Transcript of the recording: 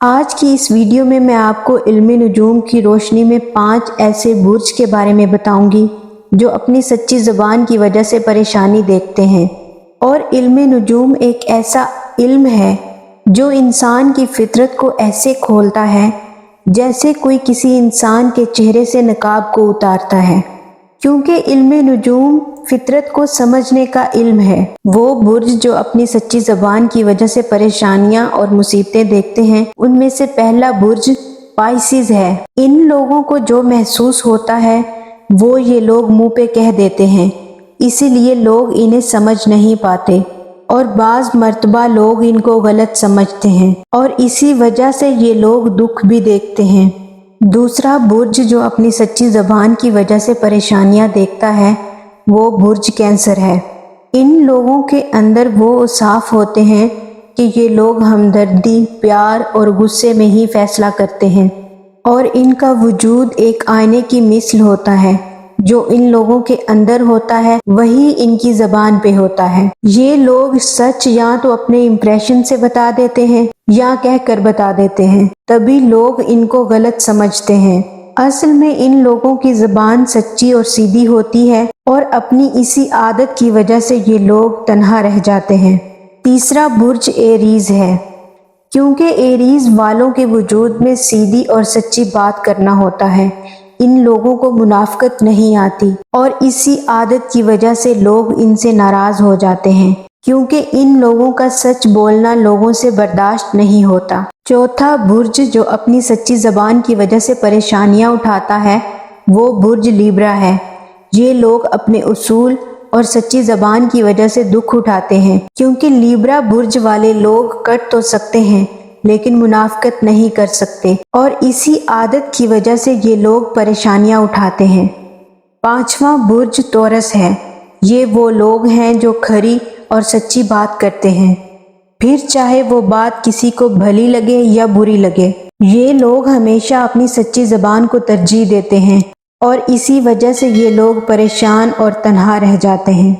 آج کی اس ویڈیو میں آپ کو علم نجوم کی روشنی میں 5 ایسے برج کے بارے میں بتاؤں گی جو اپنی سچی زبان کی وجہ سے پریشانی دیکھتے ہیں۔ اور علم نجوم ایک ایسا علم ہے جو انسان کی فطرت کو ایسے کھولتا ہے جیسے کوئی کسی انسان کے چہرے سے نقاب کو اتارتا ہے، کیونکہ علم نجوم فطرت کو سمجھنے کا علم ہے۔ وہ برج جو اپنی سچی زبان کی وجہ سے پریشانیاں اور مصیبتیں دیکھتے ہیں، ان میں سے پہلا برج پائسیز ہے۔ ان لوگوں کو جو محسوس ہوتا ہے وہ یہ لوگ منہ پہ کہہ دیتے ہیں، اسی لیے لوگ انہیں سمجھ نہیں پاتے اور بعض مرتبہ لوگ ان کو غلط سمجھتے ہیں اور اسی وجہ سے یہ لوگ دکھ بھی دیکھتے ہیں۔ دوسرا برج جو اپنی سچی زبان کی وجہ سے پریشانیاں دیکھتا ہے وہ برج کینسر ہے۔ ان لوگوں کے اندر وہ اوصاف ہوتے ہیں کہ یہ لوگ ہمدردی، پیار اور غصے میں ہی فیصلہ کرتے ہیں اور ان کا وجود ایک آئینے کی مثل ہوتا ہے۔ جو ان لوگوں کے اندر ہوتا ہے وہی ان کی زبان پہ ہوتا ہے۔ یہ لوگ سچ یا تو اپنے امپریشن سے بتا دیتے ہیں یا کہہ کر بتا دیتے ہیں، تبھی لوگ ان کو غلط سمجھتے ہیں۔ اصل میں ان لوگوں کی زبان سچی اور سیدھی ہوتی ہے اور اپنی اسی عادت کی وجہ سے یہ لوگ تنہا رہ جاتے ہیں۔ تیسرا برج ایریز ہے، کیونکہ ایریز والوں کے وجود میں سیدھی اور سچی بات کرنا ہوتا ہے۔ ان لوگوں کو منافقت نہیں آتی اور اسی عادت کی وجہ سے لوگ ان سے ناراض ہو جاتے ہیں، کیونکہ ان لوگوں کا سچ بولنا لوگوں سے برداشت نہیں ہوتا۔ چوتھا برج جو اپنی سچی زبان کی وجہ سے پریشانیاں اٹھاتا ہے وہ برج لیبرا ہے۔ یہ لوگ اپنے اصول اور سچی زبان کی وجہ سے دکھ اٹھاتے ہیں، کیونکہ لیبرا برج والے لوگ کٹ تو سکتے ہیں لیکن منافقت نہیں کر سکتے اور اسی عادت کی وجہ سے یہ لوگ پریشانیاں اٹھاتے ہیں۔ پانچواں برج تورس ہے۔ یہ وہ لوگ ہیں جو کھری اور سچی بات کرتے ہیں، پھر چاہے وہ بات کسی کو بھلی لگے یا بری لگے۔ یہ لوگ ہمیشہ اپنی سچی زبان کو ترجیح دیتے ہیں اور اسی وجہ سے یہ لوگ پریشان اور تنہا رہ جاتے ہیں۔